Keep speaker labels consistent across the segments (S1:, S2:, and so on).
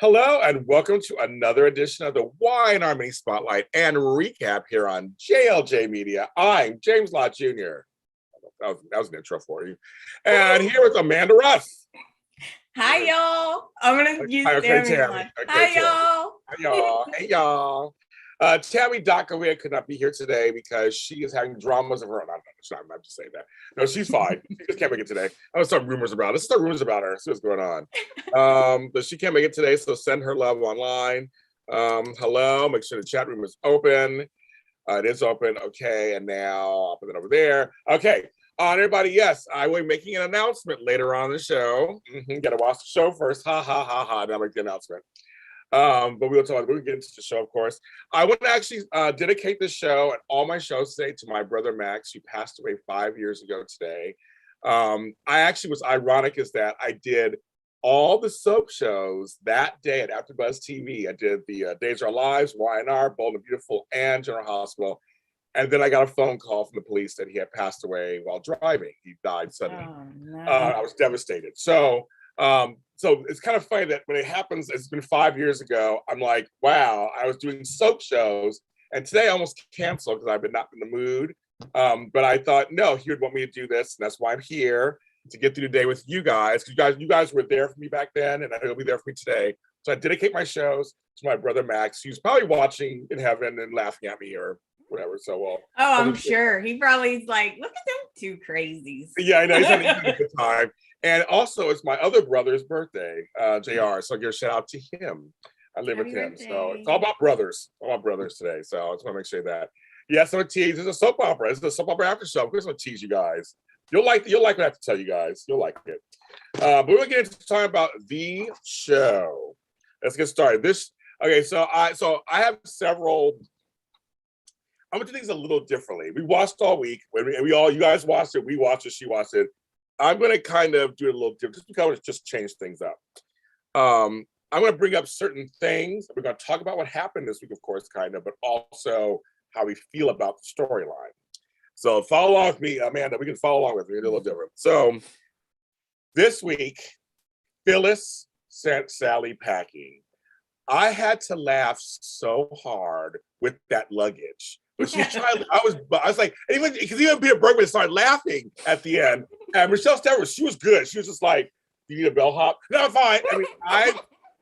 S1: Hello and welcome to another edition of the Wine Harmony Spotlight and Recap here on JLJ Media. I'm James Lott Jr. That was an intro for you. And here with Amanda Russ.
S2: Hi, y'all. I'm going to use
S1: Tammy.
S2: Hi, y'all.
S1: Hi, y'all. Hey, y'all. Tammy Dockovia could not be here today because she is having dramas of her own. I'm not just saying that. No, she's fine. She just can't make it today. I was some rumors about her. Let's start rumors about her. See what's going on. But she can't make it today, so send her love online. Hello. Make sure the chat room is open. It is open. Okay, and now I'll put it over there. Okay. Everybody, yes, I will be making an announcement later on in the show. Gotta watch the show first. Ha ha ha ha. Then I'll make the announcement. But we'll get into the show, of course. I want to actually dedicate this show and all my shows today to my brother Max, who passed away 5 years ago today. I actually was ironic is that I did all the soap shows that day at AfterBuzz TV. I did the Days of Our Lives, YNR, Bold and Beautiful, and General Hospital. And then I got a phone call from the police that he had passed away while driving. He died suddenly.
S2: Oh, no.
S1: I was devastated. So it's kind of funny that when it happens, it's been 5 years ago. I'm like, wow, I was doing soap shows, and today I almost canceled because I've been not in the mood. But I thought, no, he would want me to do this, and that's why I'm here to get through the day with you guys. Because you guys were there for me back then, and he'll be there for me today. So I dedicate my shows to my brother Max, who's probably watching in heaven and laughing at me or whatever. So
S2: I'm sure he probably is like, look at them two crazies.
S1: Yeah, I know he's having a good time. And also, it's my other brother's birthday, JR. So I give a shout out to him. I live with him. So it's all about brothers. All about brothers today. So I just want to make sure that. Yes, I'm going to tease. It's a soap opera. It's a soap opera after show. I'm going to tease you guys. You'll like what I have to tell you guys. You'll like it. But we're going to get into talking about the show. Let's get started. So I have several. I'm going to do things a little differently. We watched all week. You guys watched it. We watched it. She watched it. I'm going to kind of do it a little different, just because just change things up. I'm going to bring up certain things. We're going to talk about what happened this week, of course, kind of, but also how we feel about the storyline. So follow along with me, Amanda. We can follow along with me. It's a little different. So this week, Phyllis sent Sally packing. I had to laugh so hard with that luggage. But she's trying. I was like, even Peter Bergman started laughing at the end. And Michelle Stafford, she was good. She was just like, "Do you need a bellhop?" No, I'm fine. I mean,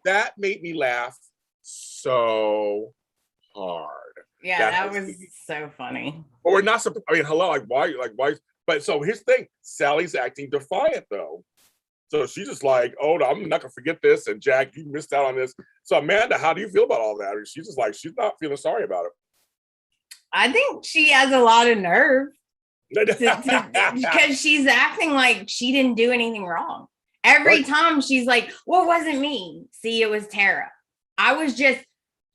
S1: that made me laugh so hard.
S2: Yeah, that was so funny.
S1: But we're not. I mean, hello, why? But so here's the thing: Sally's acting defiant though. So she's just like, "Oh, no, I'm not gonna forget this." And Jack, you missed out on this. So Amanda, how do you feel about all that? She's just like, she's not feeling sorry about it.
S2: I think she has a lot of nerve because she's acting like she didn't do anything wrong. Every time she's like, well, it wasn't me. See, it was Tara. I was just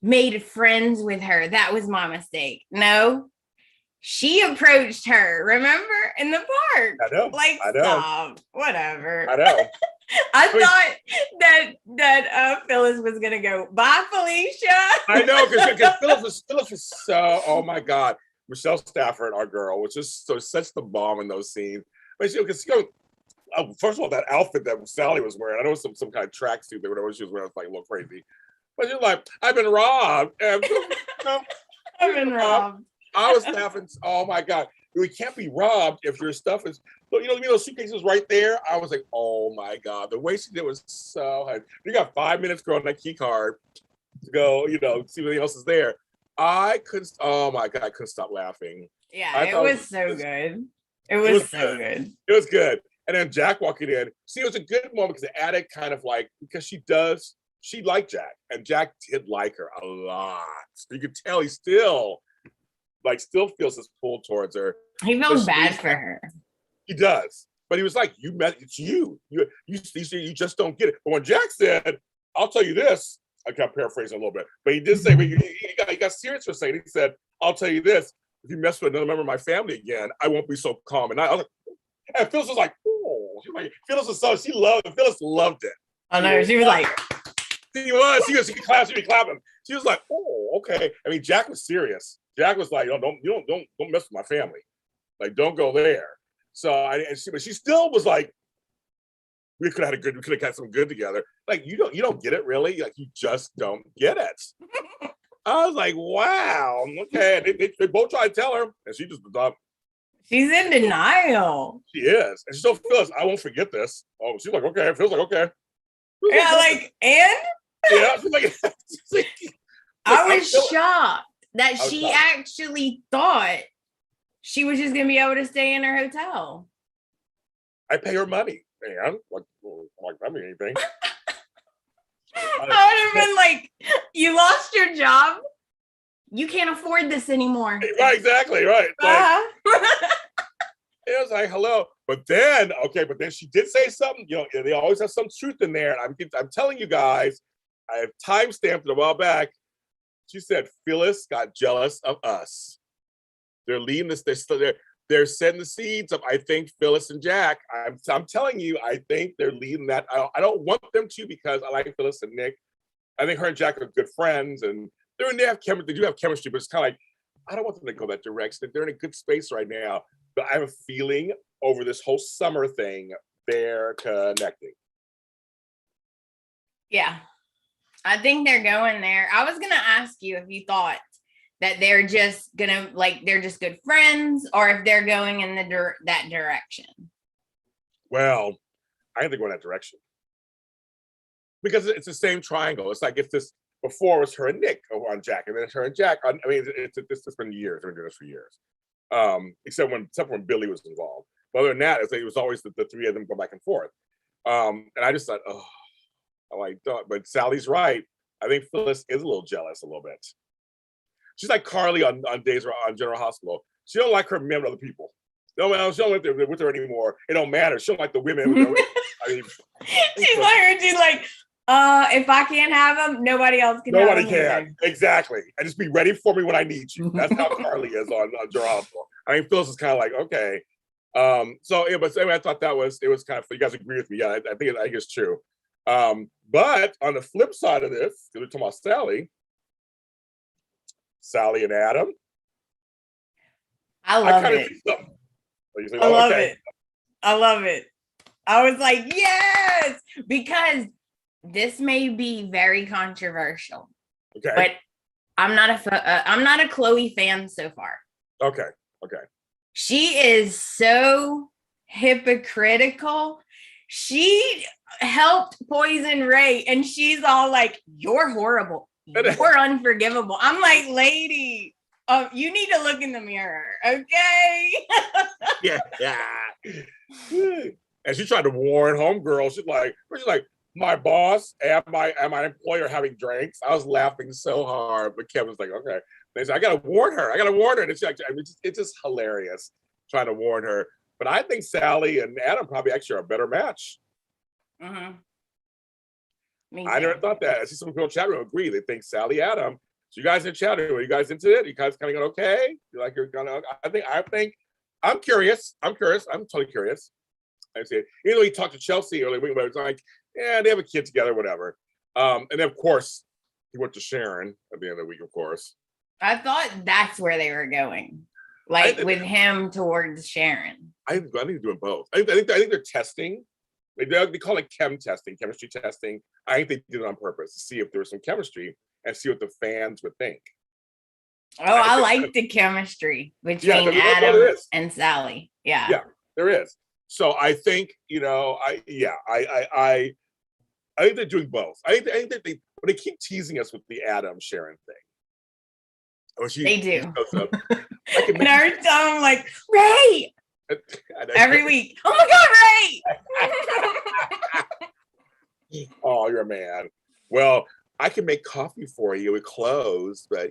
S2: made friends with her. That was my mistake. No, she approached her, remember, in the park.
S1: I know.
S2: Stop. Whatever.
S1: I know.
S2: I thought that Phyllis was gonna go, bye, Felicia.
S1: I know, because Phyllis was so, oh my God. Michelle Stafford, our girl, was just such the bomb in those scenes. But first of all, that outfit that Sally was wearing, I know it was some kind of tracksuit that whatever she was wearing was like a little crazy. But she's like, I've been robbed. And,
S2: I've been robbed.
S1: I was laughing. Oh my God. We can't be robbed if your stuff is, those suitcases right there. I was like, oh my God. The way she did was so hard. You got 5 minutes, girl, on that key card to go, see what else is there. I couldn't stop laughing.
S2: Yeah, it was so good. It was so good.
S1: It was good. And then Jack walking in. See, it was a good moment because it added kind of like, because she liked Jack. And Jack did like her a lot. So you could tell he still feels this pull towards her.
S2: He feels bad for her.
S1: He does. But he was like, it's you. You just don't get it. But when Jack said, I'll tell you this, I can paraphrase a little bit, but he did say, he got serious for a second. He said, I'll tell you this, if you mess with another member of my family again, I won't be so calm. And I was like, and Phyllis was like, oh, Phyllis loved it.
S2: I know, she was like,
S1: she could clap, she could clap him. She was like, oh, okay. I mean, Jack was serious. Jack was like, don't mess with my family. Like, don't go there. So but she still was like, we could have had some good together. Like, you don't get it, really. Like, you just don't get it. I was like, wow, okay. They both try to tell her, and she just thought.
S2: She's in denial.
S1: She is. And she still feels, I won't forget this. Oh, she's like, okay. It feels like, okay.
S2: Yeah, like, and?
S1: Yeah, she's like,
S2: I was shocked that she actually thought she was just going to be able to stay in her hotel.
S1: I pay her money, man. Like that mean anything.
S2: I would have been like, you lost your job? You can't afford this anymore.
S1: Right, exactly, right. Like, it was like, hello. But then she did say something. You know, they always have some truth in there. I'm telling you guys, I have time-stamped it a while back. She said Phyllis got jealous of us. They're leading this. They're setting the seeds of, I think, Phyllis and Jack. I'm telling you, I think they're leading that. I don't want them to, because I like Phyllis and Nick. I think her and Jack are good friends, and they have chemistry. They do have chemistry, but it's kind of like, I don't want them to go that direction. They're in a good space right now. But I have a feeling over this whole summer thing, they're connecting.
S2: Yeah. I think they're going there. I was going to ask you if you thought that they're just they're just good friends, or if they're going in that direction.
S1: Well, I think they're going that direction. Because it's the same triangle. It's like, it's this, before it was her and Nick on Jack, and then it's her and Jack. I mean, it's been years. We've been doing this for years. Except when Billy was involved. But other than that, it was always the three of them go back and forth. And I just thought, I'm like, but Sally's right. I think Phyllis is a little jealous, a little bit. She's like Carly on Days on General Hospital. She don't like her men with other people. No, she don't like with her anymore. It don't matter. She don't like the women. I mean,
S2: she's like, if I can't have them, nobody else can.
S1: Nobody can. Exactly. And just be ready for me when I need you. That's how Carly is on General Hospital. I mean, Phyllis is kind of like, okay. So yeah, but anyway, I thought it was kind of, you guys agree with me. Yeah, I think it's true. But on the flip side of this, because we're talking about Sally and Adam.
S2: I love it. I love it. I love it. I was like, yes, because this may be very controversial.
S1: Okay.
S2: But I'm not a Chloe fan so far.
S1: Okay.
S2: She is so hypocritical. She helped poison Ray, and she's all like, you're horrible. You're unforgivable. I'm like, lady, you need to look in the mirror, okay?
S1: Yeah. And she tried to warn homegirl. She's like, my boss and my employer having drinks. I was laughing so hard, but Kevin's like, okay. They said, I gotta warn her. And it's just hilarious trying to warn her. But I think Sally and Adam probably actually are a better match.
S2: Mm-hmm.
S1: I never thought that. I see some people in chat room agree. They think Sally, Adam. So you guys in chat room, are you guys into it? You guys kind of going okay? You're gonna. I think. I'm curious. I'm totally curious. I see it. Even though he talked to Chelsea earlier, but it was like, yeah, they have a kid together, whatever. And then of course he went to Sharon at the end of the week, of course.
S2: I thought that's where they were going, like with him towards Sharon.
S1: I think they're doing both. I think they're testing. They call it chemistry testing. I think they did it on purpose to see if there was some chemistry and see what the fans would think.
S2: Oh, I like the chemistry between Adam and Sally. Yeah,
S1: there is. So I think, I think they're doing both. I think that they keep teasing us with the Adam Sharon thing.
S2: They do. And every time I'm like, Ray. Every week. Oh my God,
S1: Ray! Oh, you're a man. Well, I can make coffee for you. It closed, but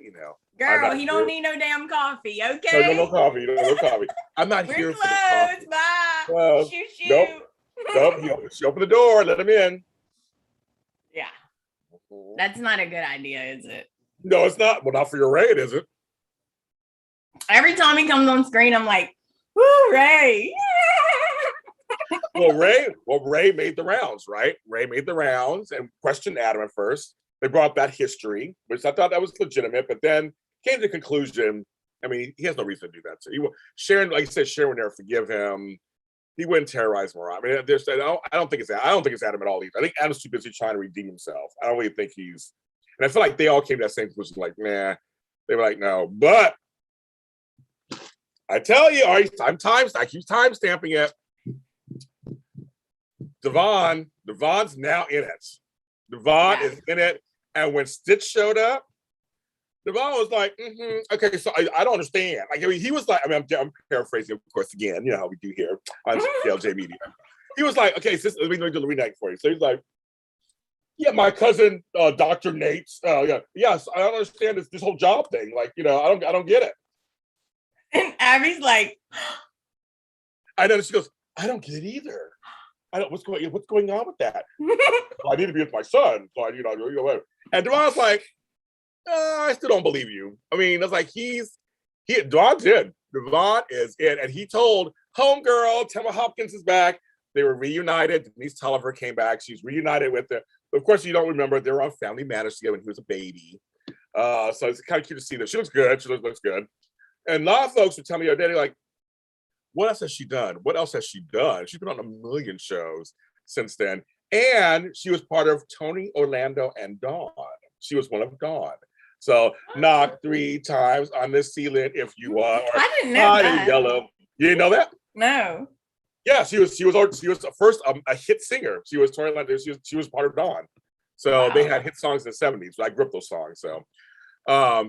S2: girl, he don't need no damn coffee. Okay.
S1: No coffee. No coffee. I'm not here for the coffee.
S2: Bye.
S1: Well,
S2: shoot.
S1: Nope. She opened the door. Let him in.
S2: Yeah. That's not a good idea, is it?
S1: No, it's not. Well, not for your Ray, it isn't.
S2: Every time he comes on screen, I'm like, woo, Ray.
S1: Well, Ray made the rounds, right? Ray made the rounds and questioned Adam at first. They brought up that history, which I thought that was legitimate, but then came to the conclusion, I mean, he has no reason to do that. So Sharon, like I said, Sharon would never forgive him. he wouldn't terrorize Mariah. I mean, I don't think it's Adam at all either. I think Adam's too busy trying to redeem himself. I don't really think he's. And I feel like they all came to that same conclusion, like, nah. They were like, no. But I tell you, I keep time stamping it. Devon's now in it. Devon is in it. And when Stitch showed up, Devon was like, okay, so I don't understand. Like, I mean, he was like, I mean, I'm paraphrasing, of course, again, you know how we do here on LJ Media. He was like, okay, let me do the reenact for you. So he's like, yeah, my cousin, Dr. Nate's, yes, I don't understand this whole job thing. Like, you know, I don't get it.
S2: And Abby's like,
S1: I know. She goes, I don't get it either. I don't. What's going on with that? Well, I need to be with my son. So I, whatever. And Devon's like, I still don't believe you. I mean, it's like Devon's in. Devon is in, and he told homegirl Temma Hopkins is back. They were reunited. Denise Tolliver came back. She's reunited with them. Of course, you don't remember they were on Family Matters together when he was a baby. So it's kind of cute to see that. She looks good. She looks good. And a lot of folks were telling me the other day, like, what else has she done? What else has she done? She's been on a million shows since then. And she was part of Tony, Orlando, and Dawn. She was one of Dawn. So knock 3 times on the ceiling if you want.
S2: I didn't know that.
S1: Yellow. You didn't know that?
S2: No.
S1: Yeah, she was first a hit singer. She was Tony Orlando. She was part of Dawn. So they had hit songs in the 70s. So I grew up those songs. So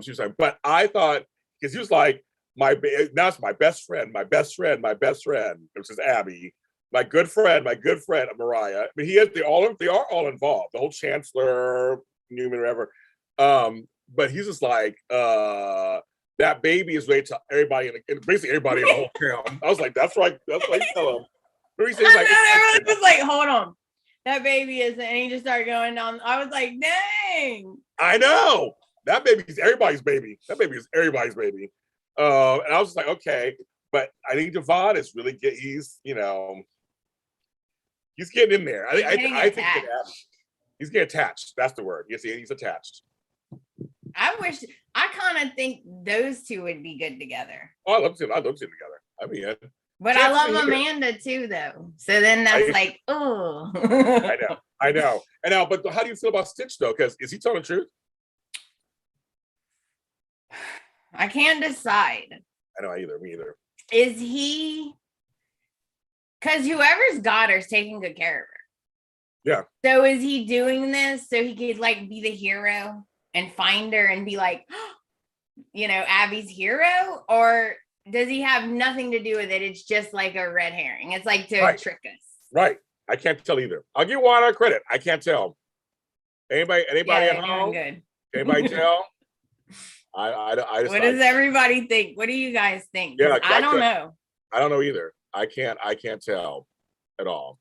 S1: she was like, but I thought, because he was like, now it's my best friend, which is Abby, my good friend, Mariah. I mean, they are all involved. The whole Chancellor, Newman, whatever. But he's just like, that baby is ready to everybody basically everybody in the whole town. I was like, that's right. That's what you tell him.
S2: Everyone was like, hold on. That baby is, and he just started going down. I was like, dang.
S1: I know. That baby is everybody's baby. And I was just like, okay. But I think Devon is really he's getting in there. I think he's getting attached. That's the word. Yes, he's attached.
S2: I kind of think those two would be good together.
S1: Oh, I love them together. I mean,
S2: but I love Amanda too, though. So then that's like, oh.
S1: I know. But how do you feel about Stitch though? Because is he telling the truth?
S2: I can't decide.
S1: I know me either.
S2: Is he? Because whoever's got her is taking good care of her.
S1: Yeah.
S2: So is he doing this so he could like be the hero and find her and be like, Abby's hero? Or does he have nothing to do with it? It's just like a red herring. It's like to trick us.
S1: Right. I can't tell either. I'll give Juana credit. I can't tell. Anybody at home?
S2: Good.
S1: Anybody tell? I
S2: what does everybody think? What do you guys think?
S1: Yeah,
S2: I don't know.
S1: I don't know either. I can't tell at all.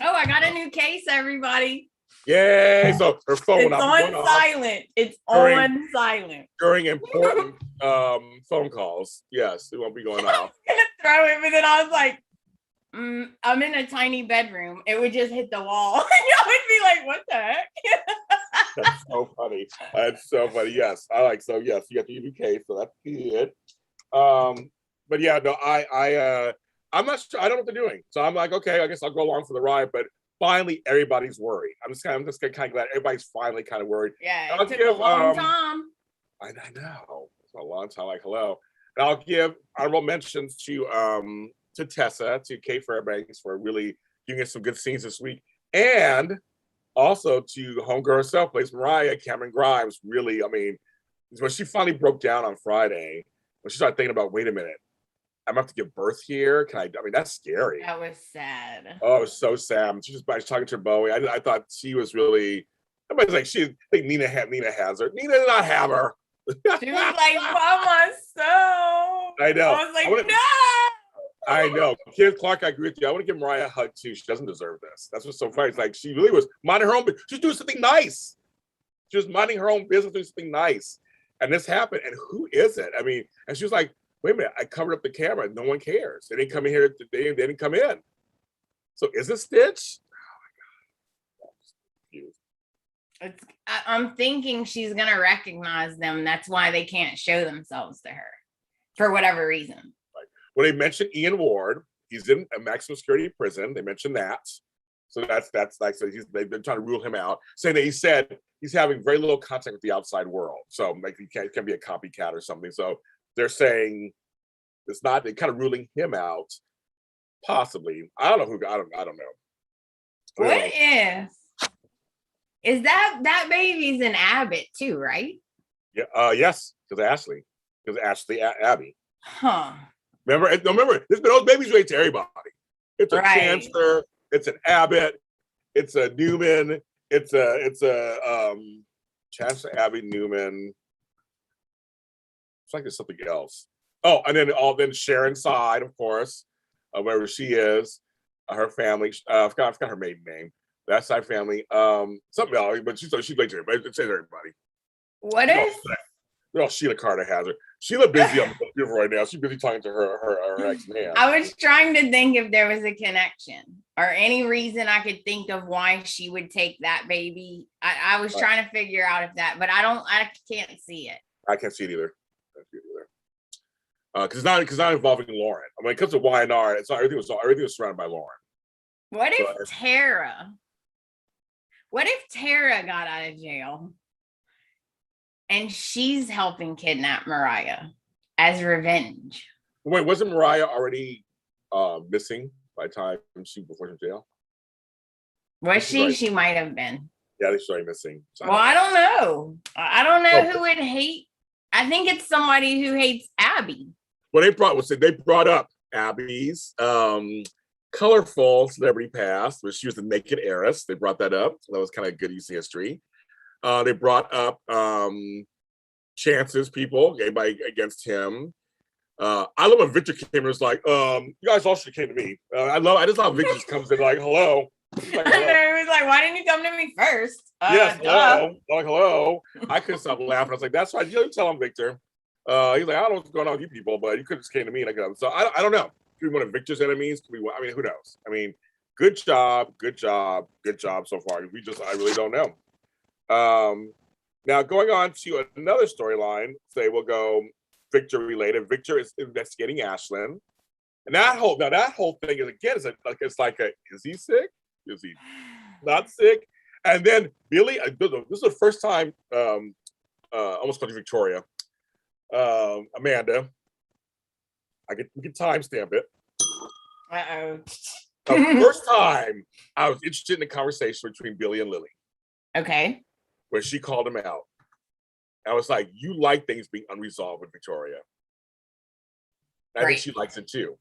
S2: Oh, I got a new case, everybody.
S1: Yay! So her phone
S2: it's on silent. It's on silent
S1: during important phone calls. Yes, it won't be going off.
S2: I was gonna throw it, but then I was like, I'm in a tiny bedroom. It would just hit the wall, and y'all would be like, "What the heck?"
S1: That's so funny. That's so funny. Yes, yes, you got the new case, so that's good. But yeah, no, I'm not sure. I don't know what they're doing, so I'm like, okay, I guess I'll go along for the ride. But finally, everybody's worried. I'm just kind of glad everybody's finally kind of worried.
S2: Yeah, it took a long time.
S1: I know it's a long time. Like, hello, and I'll give honorable mentions to Tessa, to Kate Fairbanks for really giving us some good scenes this week, and also to homegirl herself, plays Mariah, Cameron Grimes. Really, I mean, when she finally broke down on Friday, when she started thinking about, wait a minute, I'm about to give birth here. I mean, that's scary.
S2: That was sad.
S1: Oh, it was so sad. She was talking to her Bowie. I thought she was really. Everybody's like, I think Nina has her. Nina did not have her.
S2: She was like, Mama, so.
S1: I know.
S2: I was like, no.
S1: I know. Kid Clark, I agree with you. I want to give Mariah a hug too. She doesn't deserve this. That's what's so funny. It's like she really was minding her own business. She's doing something nice. She was minding her own business, doing something nice. And this happened. And who is it? I mean, and she was like, wait a minute, I covered up the camera. No one cares. They didn't come in here. They didn't come in. So is it Stitch? Oh my God.
S2: I'm thinking she's going to recognize them. That's why they can't show themselves to her for whatever reason.
S1: When they mentioned Ian Ward he's in a maximum security prison. They mentioned that. So that's like, so they've been trying to rule him out, saying that he said he's having very little contact with the outside world. So like he can be a copycat or something. So they're saying it's not, they're kind of ruling him out, possibly. I don't know. I don't know.
S2: What if is that baby's an Abbott too, right?
S1: Yeah. Yes, because Ashley Abby.
S2: Huh.
S1: Remember, those babies relate to everybody. It's a Chancellor, it's an Abbott, it's a Newman, it's a Chancellor Abby Newman. It's like there's something else. Oh, and then Sharon's side, of course, wherever she is, her family. I forgot her maiden name. That side family. Something else, but she relates to everybody. It says everybody.
S2: What if?
S1: Well, Sheila Carter has her. Sheila busy on the computer right now. She's busy talking to her ex-man.
S2: I was trying to think if there was a connection or any reason I could think of why she would take that baby. I was trying to figure out if that, but I can't see it.
S1: I can't see it either. Because it's not involving Lauren. I mean, when it comes to Y&R, it's not everything was surrounded by Lauren.
S2: What if Tara got out of jail and she's helping kidnap Mariah as revenge?
S1: Wait, wasn't Mariah already missing by the time before she jail?
S2: Was she? Right. She might have been.
S1: Yeah, they started missing. So
S2: I don't know. I don't know who would hate. I think it's somebody who hates Abby.
S1: Well, they brought up Abby's colorful celebrity past, where she was the naked heiress. They brought that up. So that was kind of good use of history. They brought up Chance's people, everybody against him. I love when Victor came and was like, you guys all should have came to me. I just love Victor just comes in like, hello.
S2: Like, hello. He was like, why didn't you come to me first?
S1: Yes, hello. Like, hello. I couldn't stop laughing. I was like, that's right. You tell him, Victor. He's like, I don't know what's going on with you people, but you could have just came to me. So I don't know. Could be one of Victor's enemies. Could be, I mean, who knows? I mean, good job so far. I really don't know. Now going on to another storyline, say we'll go Victor related. Victor is investigating Ashlyn, and that whole thing is again, it's like is he sick? Is he not sick? And then Billy, this is the first time, almost called you Victoria, Amanda. We can timestamp it. The first time I was interested in the conversation between Billy and Lily.
S2: Okay.
S1: Where she called him out. I was like, you like things being unresolved with Victoria. I think she likes it too.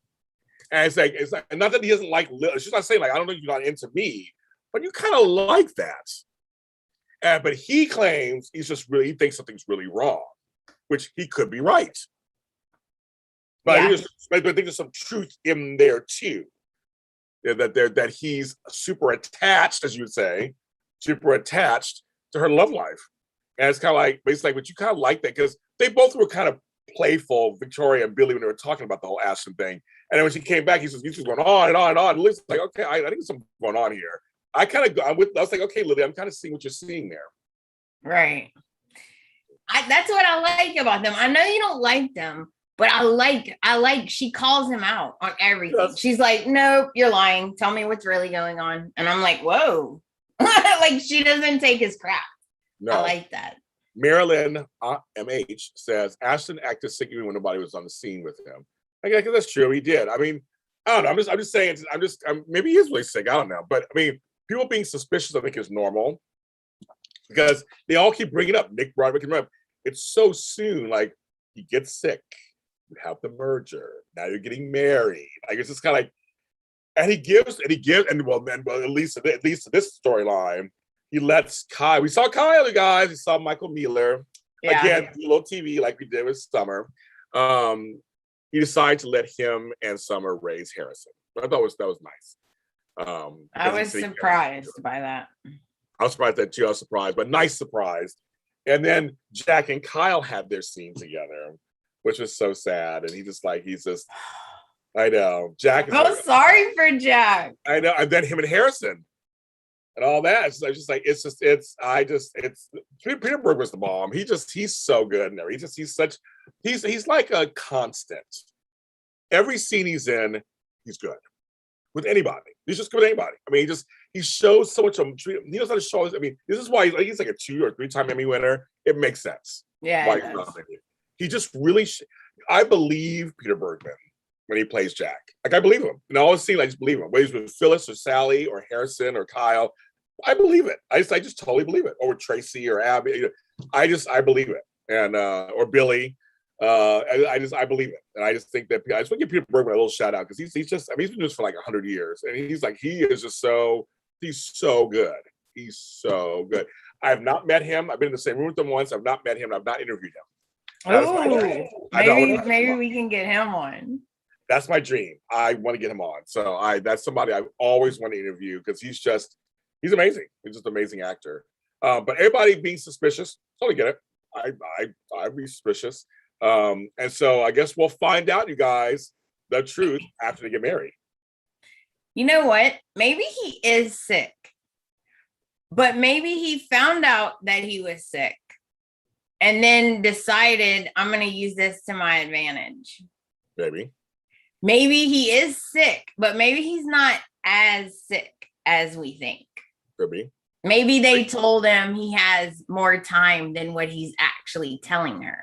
S1: And it's like not that he doesn't like Lily. She's not saying like, I don't know, you're not into me, but you kind of like that. But he claims he thinks something's really wrong, which he could be right. But I think there's some truth in there too. That he's super attached, as you would say, super attached to her love life. And it's kind of like, basically, but you kind of like that because they both were kind of playful, Victoria and Billy, when they were talking about the whole Ashlyn thing. And then when she came back, he was going on and on and on. And Lily's like, okay, I think there's something going on here. I was like, okay, Lily, I'm kind of seeing what you're seeing there.
S2: Right. That's what I like about them. I know you don't like them, but I like she calls him out on everything. Yes. She's like, nope, you're lying. Tell me what's really going on. And I'm like, whoa. Like she doesn't take his crap. No. I like that.
S1: Marilyn MH says Ashlyn acted sick even when nobody was on the scene with him. I guess that's true. He did. I mean, I don't know. I'm just saying. Maybe he is really sick. I don't know. But I mean, people being suspicious, I think, is normal because they all keep bringing up Nick Broderick. It's so soon. Like he gets sick. You have the merger. Now you're getting married. Like it's just kind of like, and he gives, at least to this storyline. He lets Kyle. We saw Kyle, you guys. We saw Michael Mueller again. Do a little TV like we did with Summer. He decided to let him and Summer raise Harrison. I thought that was nice.
S2: I was surprised by that.
S1: I was surprised that too. I was surprised, but nice surprise. And then Jack and Kyle had their scene together, which was so sad. And he's just. I know Jack.
S2: I'm sorry for Jack.
S1: I know, and then him and Harrison. And all that. Peter Berg was the bomb. He's so good in there. He's like a constant. Every scene he's in, he's good with anybody. He's just good with anybody. I mean, he shows so much. He knows how to show. I mean, this is why he's like a 2 or 3-time Emmy winner. It makes sense.
S2: Yeah,
S1: why he's nominated. He just really. I believe Peter Bergman when he plays Jack. Like I believe him. And all the scenes, I just believe him. Whether he's with Phyllis or Sally or Harrison or Kyle, I believe it. I just totally believe it. Or with Tracy or Abby, I believe it. And or Billy. I believe it, and I just think that I just want to give Peter Bergman a little shout out because he's just, I mean, he's been doing this for like 100 years, and he's so good. He's so good. I have not met him. I've been in the same room with him once. I've not met him. I've not interviewed him.
S2: Oh, maybe we can get him on.
S1: That's my dream. I want to get him on. So that's somebody I always want to interview because he's amazing. He's just an amazing actor. But everybody being suspicious, totally get it. I'd be suspicious. And so I guess we'll find out, you guys, the truth after they get married.
S2: You know what? Maybe he is sick, but maybe he found out that he was sick and then decided, I'm going to use this to my advantage. Maybe he is sick, but maybe he's not as sick as we think.
S1: Could be.
S2: Maybe they told him he has more time than what he's actually telling her.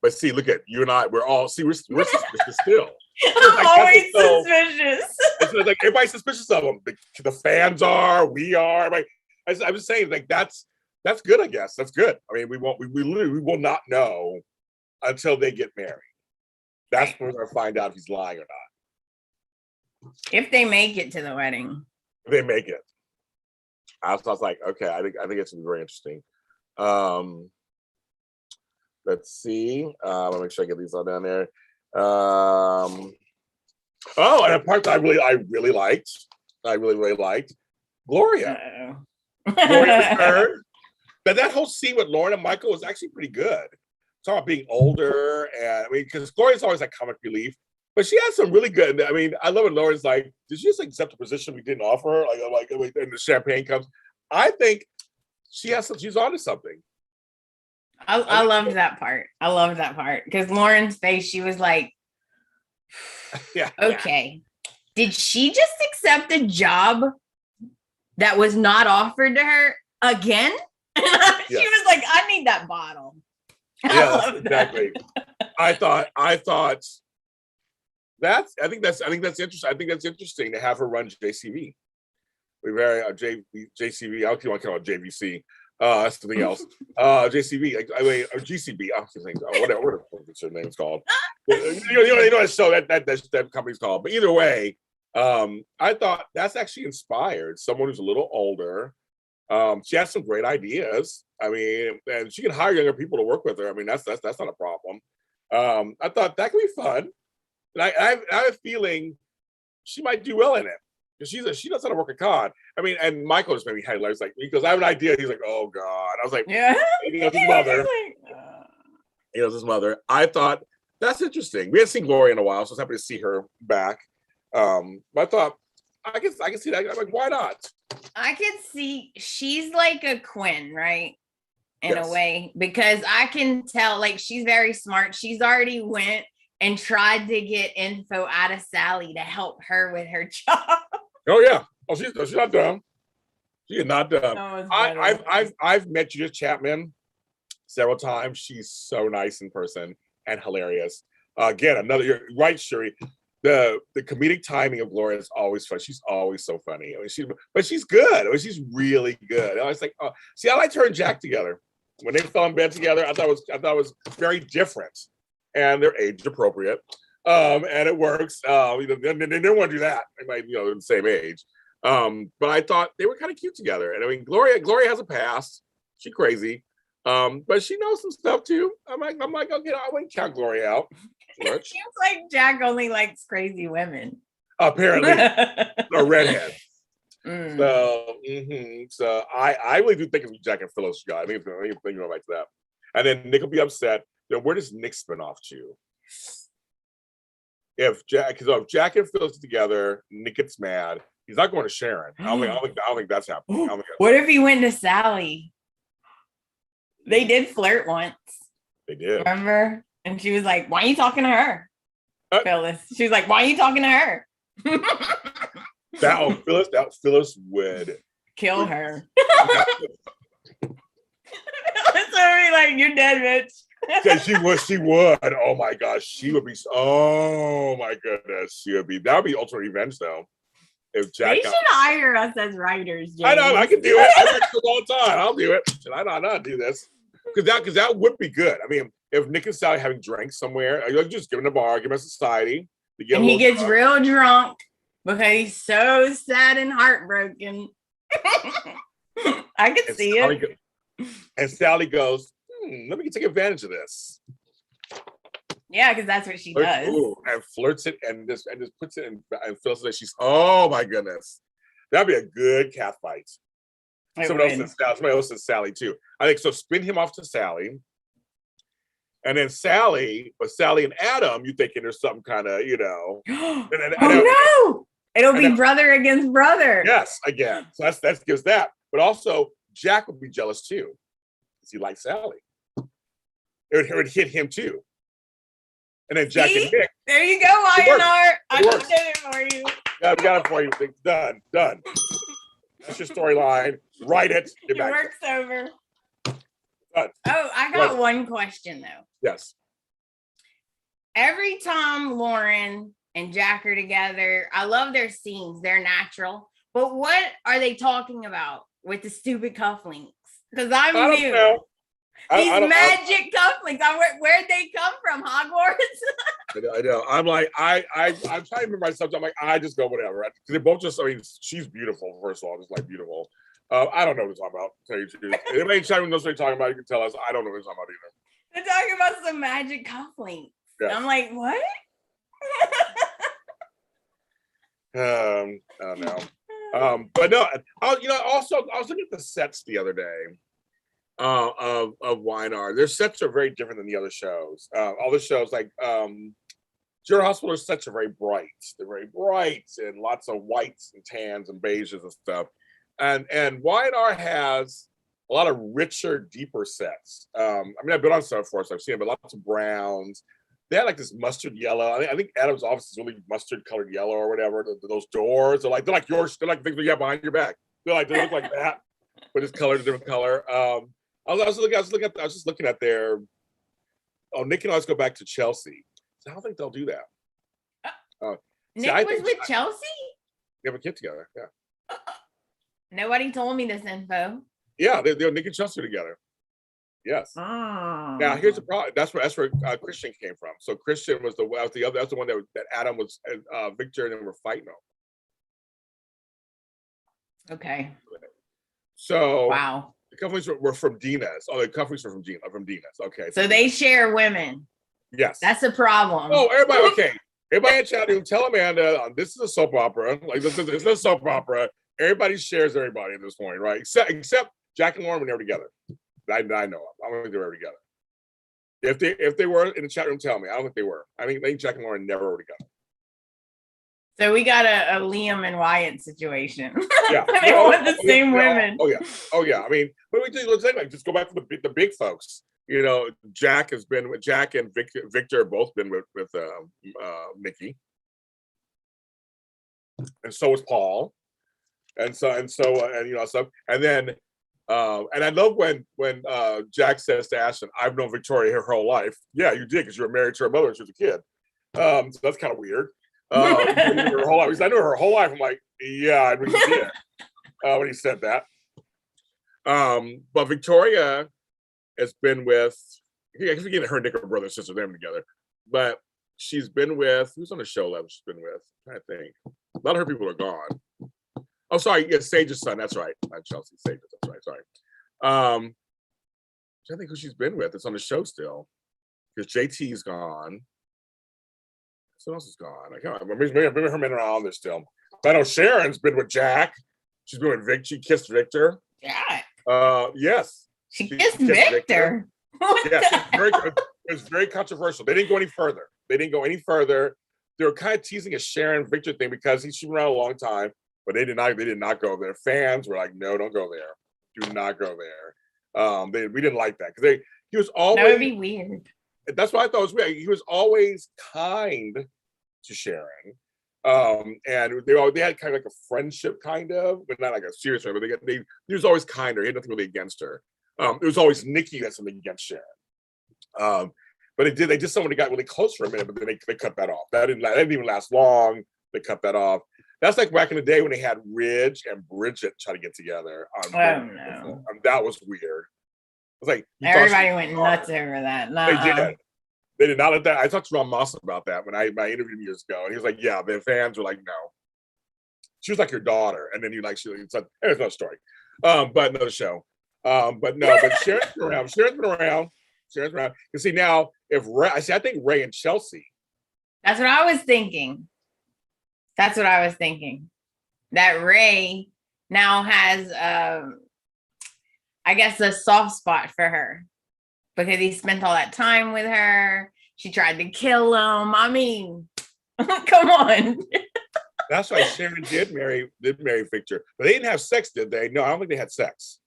S1: But see, look at you and I. We're suspicious still.
S2: I'm always suspicious.
S1: It's like everybody's suspicious of them. The fans are. We are. Like I was saying, like that's good. I guess that's good. I mean, we will not know until they get married. That's when we're gonna find out if he's lying or not.
S2: If they make it to the wedding.
S1: If they make it. I was like, okay, I think it's very interesting. Let's see. Let me make sure I get these all down there. And a part that I really liked. I really liked Gloria. Gloria's third. But that whole scene with Lauren and Michael was actually pretty good. Talking about being older, and I mean, because Gloria's always like comic relief, but she has some really good. I mean, I love when Lauren's like, "Did you just accept a position we didn't offer her?" Like, and the champagne comes. I think she's onto something.
S2: I loved that part. I loved that part because Lauren's face, she was like,
S1: yeah.
S2: Okay. Did she just accept a job that was not offered to her again? She was like, I need that bottle.
S1: Yeah, exactly. I thought I think that's interesting. I think that's interesting to have her run JCV. We very JCV. I don't want to call it JVC. That's something else. JCV, or GCB. I was thinking, whatever the name's called. You know, so that company's called. But either way, I thought that's actually inspired someone who's a little older. She has some great ideas. I mean, and she can hire younger people to work with her. I mean, that's not a problem. I thought that could be fun, and I have a feeling she might do well in it. Because she knows how to work a con. I mean, and Michael just made me hilarious. Like, because I have an idea. He's like, oh God. I was like,
S2: yeah.
S1: He knows his mother. He knows his mother. I thought that's interesting. We hadn't seen Gloria in a while, so I was happy to see her back. But I thought I can see that. I'm like, why not?
S2: I could see she's like a Quinn, right? In a way, because I can tell like she's very smart. She's already went and tried to get info out of Sally to help her with her job.
S1: Oh yeah. Oh, she's not dumb. She is not dumb. I've met Judith Chapman several times. She's so nice in person and hilarious. Again, you're right, Shuri. The comedic timing of Gloria is always fun. She's always so funny. I mean, but she's good. I mean, she's really good. I was like, oh, see, I liked her and Jack together. When they fell in bed together, I thought it was very different, and they're age appropriate. And it works. They didn't want to do that. They might, they're the same age. But I thought they were kind of cute together. And I mean, Gloria has a past. She's crazy. But she knows some stuff too. I'm like, okay, I wouldn't count Gloria out.
S2: It seems like Jack only likes crazy women.
S1: Apparently. A redhead. So I really do think it's Jack and Phyllis guy. I think it's going back to that. And then Nick will be upset. Where does Nick spin off to? If Jack and Phyllis are together, Nick gets mad. He's not going to Sharon. I don't think that's happening.
S2: What if he went to Sally? They did flirt once.
S1: They did.
S2: Remember? And she was like, "Why are you talking to her?" Phyllis. She was like, "Why are you talking to her?"
S1: Phyllis would
S2: kill her. Sorry, like you're dead, bitch.
S1: Yeah, she would. Oh my gosh, she would be. Oh my goodness, she would be. That would be ultimate revenge, though. If Jack,
S2: they should hire us as writers. James.
S1: I know, I can do it. I write this all the time. I'll do it. I know how to do this because that would be good. I mean, if Nick and Sally having drinks somewhere, you're just giving a bar, giving a society,
S2: and he gets real drunk because he's so sad and heartbroken. I could see it.
S1: And Sally goes, let me take advantage of this.
S2: Yeah, because that's what she does.
S1: And flirts it and just puts it in and feels like she's, oh my goodness. That'd be a good cat fight. Somebody else is Sally too. I think so. Spin him off to Sally. And then Sally and Adam, you thinking there's some kind of,
S2: oh no! It'll be brother against brother.
S1: Yes, again. So that gives that. But also, Jack would be jealous too. Because he likes Sally. It would hit him too. And then Jack and Nick.
S2: There you go, INR. I just did it for you.
S1: Yeah, we got it for you. Done. That's your storyline. Write it.
S2: Your work's over.
S1: Done.
S2: Oh, I got one question though.
S1: Yes.
S2: Every time Lauren and Jack are together, I love their scenes. They're natural. But what are they talking about with the stupid cufflinks? Because I'm new.
S1: Know.
S2: These magic cufflinks. Where'd they come from? Hogwarts?
S1: I know. I'm like, I'm trying to remember myself. I'm like, I just go whatever. Because they both just, I mean, she's beautiful, first of all, just like beautiful. I don't know what they're talking about, to tell you the truth. Anybody in chat room knows what they're talking about, you can tell us. I don't know what they're talking about either.
S2: They're talking about some magic cufflinks. Yes. I'm like, what?
S1: I don't know. But no, also I was looking at the sets the other day of YNR. Their sets are very different than the other shows. All the shows like General Hospital sets are very bright. They're very bright and lots of whites and tans and beiges and stuff. And YNR has a lot of richer, deeper sets. I mean, I've been on stuff for us. I've seen it, but lots of browns. They had like this mustard yellow. I think Adam's office is really mustard colored yellow or whatever. Those doors are like they're like yours. They're like things you have behind your back. They look like that, but it's colored a different color. I was just looking at their. Oh, Nick and I go back to Chelsea. So I don't think they'll do that.
S2: Nick was with Chelsea.
S1: They have a kid together. Yeah.
S2: Nobody told me this info.
S1: Yeah, they're Nick and Chelsea together. Yes.
S2: Oh.
S1: Now here's the problem. That's where Christian came from. So Christian was the other. That's the one that Adam was Victor and them were fighting over.
S2: Okay.
S1: So
S2: wow.
S1: The companies were from Dina's. Oh, the companies were from Dina's. Okay.
S2: So they share women.
S1: Yes.
S2: That's a problem.
S1: Oh, everybody. Okay. Everybody in chat room, tell Amanda this is a soap opera. Like this is a soap opera. Everybody shares everybody at this point, right? Except Jack and Lauren were never together. I know of. I don't think they were ever together. If they were in the chat room, tell me. I don't think they were. I think Jack and Lauren never were together.
S2: So we got a Liam and Wyatt situation.
S1: Yeah,
S2: they want the same women.
S1: Oh yeah. I mean, but let's say like just go back to the big folks. You know, Jack and Victor have both been with Nikki, and so is Paul, and then. And I love when Jack says to Ashton, "I've known Victoria her whole life." Yeah, you did because you were married to her mother when she was a kid. So that's kind of weird. Her whole life. I knew her whole life. I'm like, yeah, I really did. When he said that. But Victoria has been with. I forget her and Nick are brother and sister. Them together, but she's been with who's on the show level. She's been with. I think a lot of her people are gone. Oh, sorry. Yeah, Sage's son. That's right. Not Chelsea. Sage. That's right. Sorry. I think who she's been with. It's on the show still. Because JT's gone. Someone else is gone. I can't remember. Maybe her men are on there still. But I know Sharon's been with Jack. She's been with Vic. She kissed Victor.
S2: Yeah.
S1: Yes.
S2: She kissed Victor.
S1: Yes. It was very controversial. They didn't go any further. They were kind of teasing a Sharon Victor thing because she's been around a long time. But they did not go there. Fans were like, no, don't go there. Do not go there. We didn't like that because he was always.
S2: That would be weird.
S1: That's what I thought was weird. He was always kind to Sharon, And they had kind of like a friendship, kind of, but not like a serious one. But he was always kinder. He had nothing really against her. It was always Nikki who had something against Sharon. But they just someone got really close for a minute, but then they cut that off. That didn't even last long. They cut that off. That's like back in the day when they had Ridge and Bridget try to get together.
S2: No.
S1: That was weird. It was like
S2: everybody went nuts over that.
S1: They did. They did not let that. I talked to Ron Moss about that when I interviewed him years ago, and he was like, "Yeah, the fans were like, no." She was like your daughter, and then it's like, there's another story, but another show. But Sharon's been around. Sharon's around. You see now, I think Ray and Chelsea.
S2: That's what I was thinking. That Ray now has, I guess, a soft spot for her because he spent all that time with her. She tried to kill him. I mean, come on.
S1: That's why Sharon did marry Victor, but they didn't have sex, did they? No, I don't think they had sex.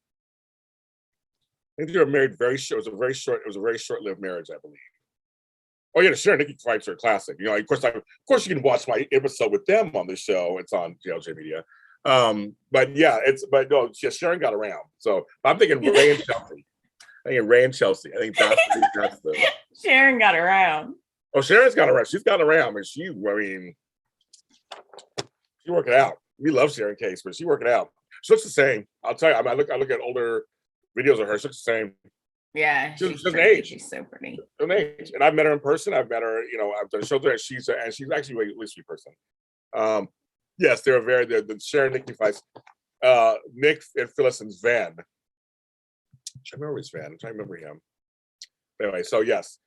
S1: I think they were married very short. It was a very short-lived marriage, I believe. Oh yeah, the Sharon Nikki fights are a classic. You know, of course, you can watch my episode with them on the show. It's on GLJ Media. But no, Sharon got around. So I'm thinking Ray and Chelsea. I think that's the
S2: Sharon got around.
S1: Oh, Sharon's got around. She's gotten around, and she working out. We love Sharon Case, but she working out. She looks the same. I'll tell you. I look at older videos of her. She looks the same.
S2: Yeah,
S1: she's an age.
S2: She's so pretty.
S1: An age, and I've met her in person. I've met her. I've done shows there. She's actually a really sweet person. Yes, they're the Sharon Nikki fights. Nick and Phyllis and Sven. I remember his Sven. I'm trying to remember him. Anyway, so yes.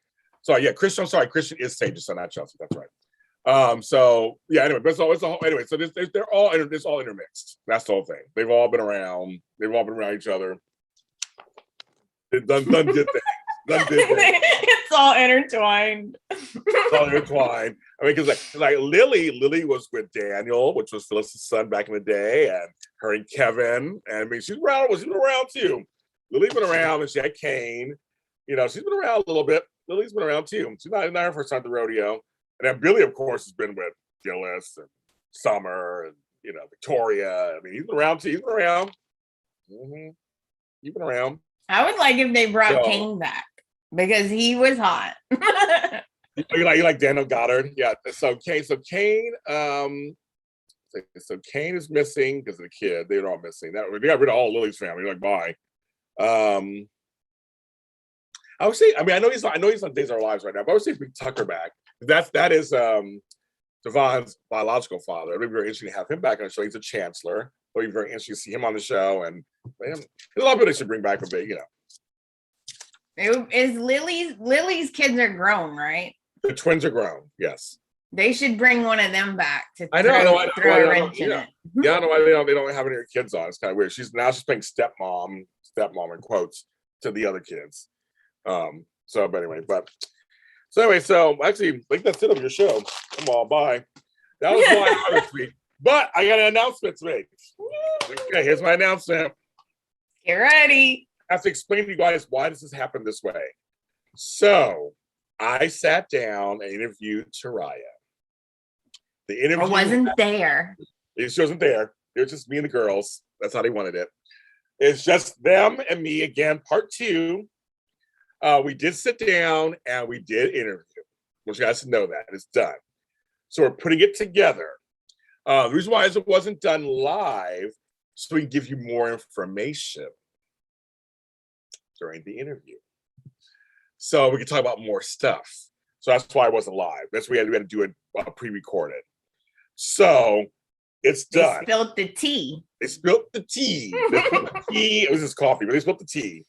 S1: So yeah, Christian. I'm sorry, Christian is Sage's son, not Chelsea. That's right. So yeah. Anyway, but anyway. So they're all intermixed. That's the whole thing. They've all been around. They've all been around each other. They've done good things.
S2: It's all intertwined.
S1: I mean, because like Lily was with Daniel, which was Phyllis's son back in the day, and her and Kevin. And I mean, she's been around too. Lily's been around, and she had Kane. She's been around a little bit. Lily's been around too. She's not her first time at the rodeo. And then Billy, of course, has been with Gillis and Summer and Victoria. I mean, he's been around too. He's been around. Mm-hmm. He's been around.
S2: I would like if they brought Kane back because he was hot.
S1: you like Daniel Goddard? Yeah. So Kane. So Kane is missing because of the kid. They're all missing. They got rid of all Lily's family. Like, bye. I would say. I mean, I know he's on Days of Our Lives right now, but I would say bring Tucker back. That is Devon's biological father. It'd be very interesting to have him back on the show. He's a chancellor. It'll be very interesting to see him on the show. And there's a lot of people they should bring back a bit.
S2: Is Lily's kids are grown, right?
S1: The twins are grown. Yes.
S2: They should bring one of them back to
S1: throw
S2: a wrench in it.
S1: Yeah, I don't know why they don't have any of her kids on. It's kind of weird. She's playing stepmom in quotes to the other kids. So actually, I think that's it of your show. Come on, bye. That was my other tweet. But I got an announcement to make. Okay, here's my announcement.
S2: Get ready.
S1: I have to explain to you guys why this has happened this way. So I sat down and interviewed Taraya. The interview
S2: wasn't there.
S1: She wasn't there. It was just me and the girls. That's how they wanted it. It's just them and me again, part 2. We did sit down and we did interview. I want you guys to know that it's done. So we're putting it together. The reason why is it wasn't done live, so we can give you more information during the interview. So we can talk about more stuff. So that's why it wasn't live. That's why we had to do it pre-recorded. So it's done.
S2: They spilled the tea.
S1: It was just coffee, but they spilled the tea.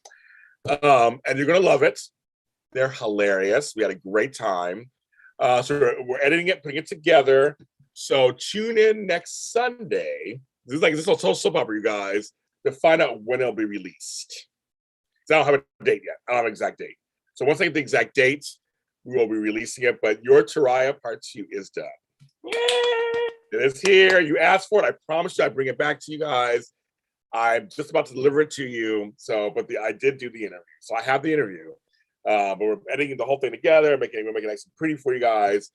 S1: And you're gonna love it. They're hilarious. We had a great time. So we're editing it, putting it together. So tune in next Sunday. This is a total soap opera, you guys, to find out when it'll be released. So I don't have a date yet. I don't have an exact date. So once I get the exact date, we will be releasing it. But your Taraya part 2 is done.
S2: Yay!
S1: It is here. You asked for it. I promised you I'd bring it back to you guys. I'm just about to deliver it to you. I did do the interview. So I have the interview. But we're editing the whole thing together, making it nice and pretty for you guys.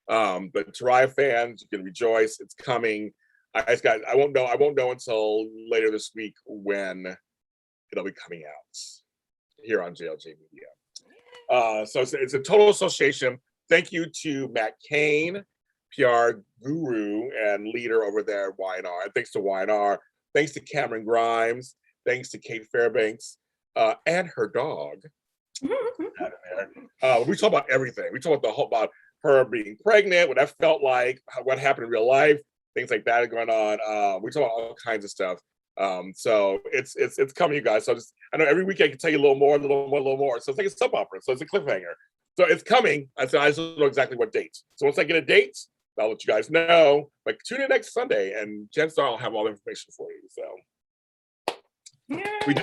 S1: But Taraya fans, you can rejoice. It's coming. I won't know until later this week when it'll be coming out here on JLJ Media. So it's a total association. Thank you to Matt Kane, PR guru and leader over there at Y&R. And thanks to Y&R. Thanks to Cameron Grimes. Thanks to Kate Fairbanks and her dog. We talk about everything. We talk about her being pregnant, what that felt like, what happened in real life, things like that are going on. We talk about all kinds of stuff. So it's coming, you guys. So I know every week I can tell you a little more. So it's like a soap opera. So it's a cliffhanger. So it's coming. I just don't know exactly what date. So once I get a date, I'll let you guys know. But tune in next Sunday, and chances are I'll have all the information for you. So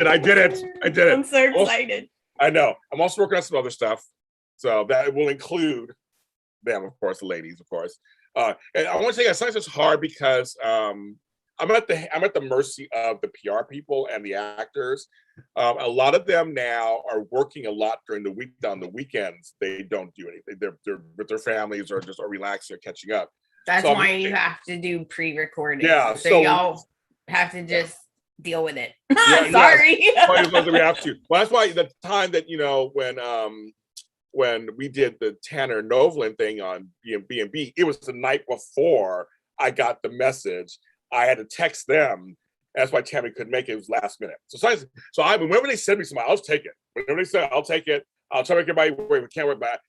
S1: I did it.
S2: I'm so excited.
S1: I know. I'm also working on some other stuff. So that will include them, of course, the ladies, of course. And I want to say that sometimes it's hard because I'm at the mercy of the PR people and the actors. A lot of them now are working a lot during the week. On the weekends, they don't do anything. They're with their families or just relaxing or catching up.
S2: That's why you have to do pre-recording.
S1: Yeah,
S2: so y'all have to just deal with it.
S1: Yeah,
S2: sorry.
S1: We have to. Well, that's why the time that when we did the Tanner Novlin thing on B&B, it was the night before I got the message. I had to text them. That's why Tammy couldn't make it. It was last minute. Whenever they send me something, I'll take it. Whenever they say, I'll take it. I'll try to make everybody wait. We can't wait back.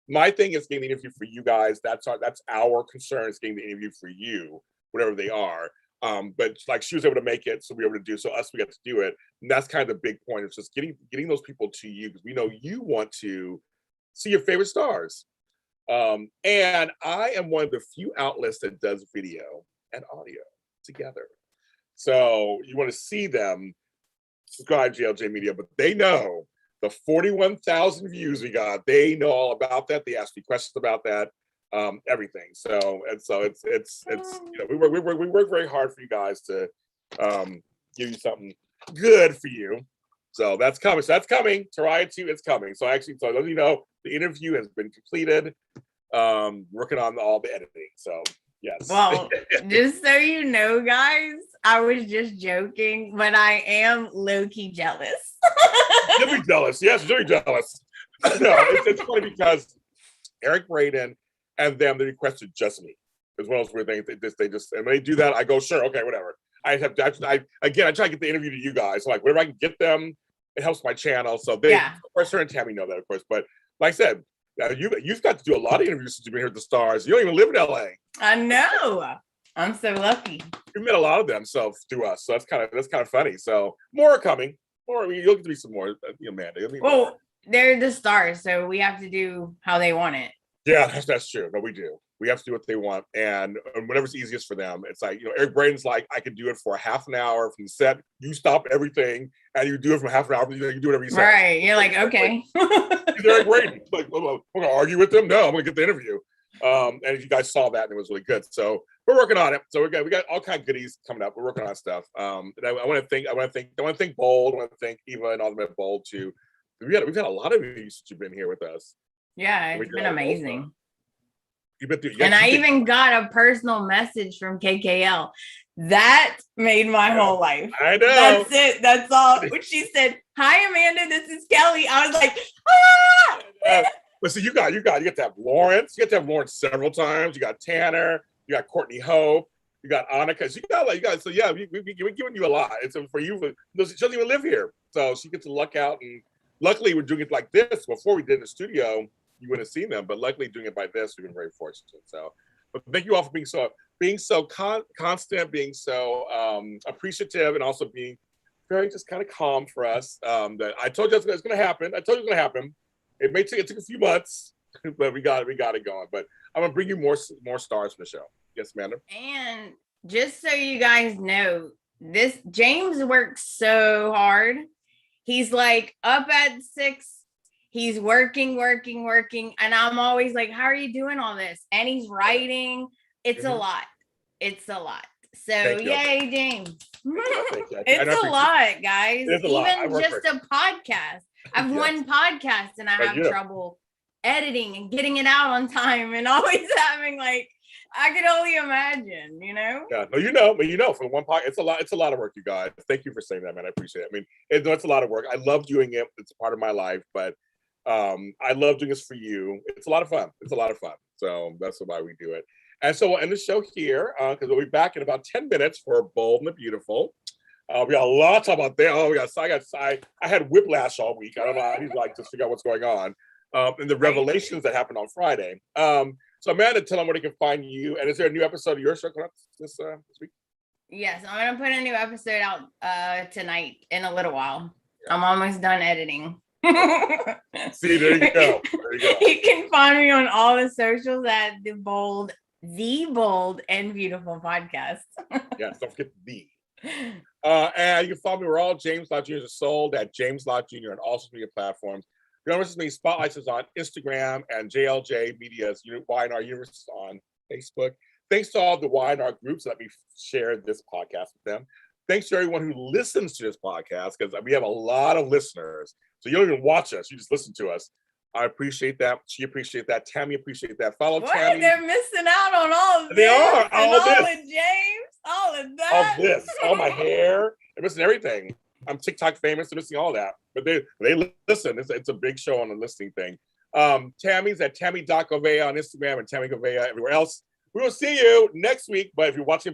S1: My thing is getting the interview for you guys. That's our concern, is getting the interview for you, whatever they are. But like she was able to make it, so we were able to do. So we got to do it. And that's kind of the big point. It's just getting those people to you, because we know you want to see your favorite stars. And I am one of the few outlets that does video and audio together. So you want to see them, subscribe to JLJ Media, but they know the 41,000 views we got. They know all about that. They ask me questions about that, everything. So it's we work very hard for you guys to give you something good for you. So that's coming. Taraya too, it's coming. So let you know, the interview has been completed. Working on all the editing. So yes.
S2: Well, just so you know, guys, I was just joking, but I am low-key jealous.
S1: You'll be jealous. Yes, you'll be jealous. No, it's funny because Eric Braden and them, they requested just me. It's one of those weird things. They just and when they do that, I go, sure, okay, whatever. I try to get the interview to you guys. So like whenever I can get them, it helps my channel. So they, of course, her and Tammy know that, of course. But like I said, you've got to do a lot of interviews since you've been here at the Stars. You don't even live in LA.
S2: I know. I'm so lucky.
S1: You met a lot of them, so through us. So that's kind of funny. So more are coming. You'll get to be some more, Amanda.
S2: Well, they're the Stars, so we have to do how they want it.
S1: Yeah, that's true. No, we do. We have to do what they want, and whatever's easiest for them. It's like, Eric Braden's like, I can do it for a half an hour from the set. You stop everything, and you do it for half an hour. You can do whatever you say.
S2: Right? You're like, okay.
S1: He's Eric Braden. Like, we're gonna argue with them? No, I'm gonna get the interview. And you guys saw that, and it was really good. So we're working on it. So we got all kind of goodies coming up. We're working on stuff. And I want to thank Bold. I want to thank Eva and all them at Bold too. We've had a lot of you since you've been here with us.
S2: Yeah, it's been amazing.
S1: You've been through,
S2: and I even got a personal message from KKL. That made my whole life.
S1: I know.
S2: That's it. That's all. When she said, "Hi, Amanda, this is Kelly," I was like, "Ah!"
S1: But see, you got to have Lawrence. You got to have Lawrence several times. You got Tanner. You got Courtney Hope. You got Annika. So So yeah, we're giving you a lot. It's for you. She doesn't even live here, so she gets to luck out. And luckily, we're doing it like this. Before we did in the studio, you wouldn't have seen them, but luckily doing it by this, we've been very fortunate. So, but thank you all for being so constant, being so appreciative, and also being very just kind of calm for us. That I told you it's going to happen. It took a few months, but we got it going. But I'm gonna bring you more stars for the show. Yes, Amanda.
S2: And just so you guys know, this James works so hard. He's like up at 6. He's working. And I'm always like, how are you doing all this? And he's writing. It's a lot. So yay, James. It's a lot, guys. Even just a podcast. I've one podcast and I have trouble editing and getting it out on time and always having like, I could only imagine, you know?
S1: Yeah, no, for the one part, it's a lot of work, you guys. Thank you for saying that, man. I appreciate it. I mean, it's a lot of work. I love doing it. It's a part of my life, but I love doing this for you. It's a lot of fun. So that's why we do it. And so we'll end the show here because we'll be back in about 10 minutes for Bold and the Beautiful. We got a lot to talk about there. Oh, I had whiplash all week. I don't know. I need to just figure out what's going on. And the revelations that happened on Friday. So Amanda, tell them where they can find you. And is there a new episode of your show coming up this week?
S2: Yes, I'm gonna put a new episode out tonight in a little while. Yeah. I'm almost done editing.
S1: See, there you go.
S2: You can find me on all the socials at the Bold and Beautiful podcast.
S1: Yes, don't forget the. And you can follow me. We're all James Lott Jr. is sold at James Lott Jr. on all social media platforms. University Me Spotlights is on Instagram, and JLJ Media's Y&R Universe is on Facebook. Thanks to all the Y&R groups that let me share this podcast with them. Thanks to everyone who listens to this podcast, because we have a lot of listeners. So you don't even watch us, you just listen to us. I appreciate that. She appreciates that. Tammy appreciates that. Follow Tammy.
S2: They're missing out on all of this.
S1: They are. All of
S2: James, all of that.
S1: All this, all my hair. They're missing everything. I'm TikTok famous. They're missing all that. But they listen. It's a big show on the listening thing. Tammy's at Tammy.Govea on Instagram and Tammy Govea everywhere else. We will see you next week. But if you're watching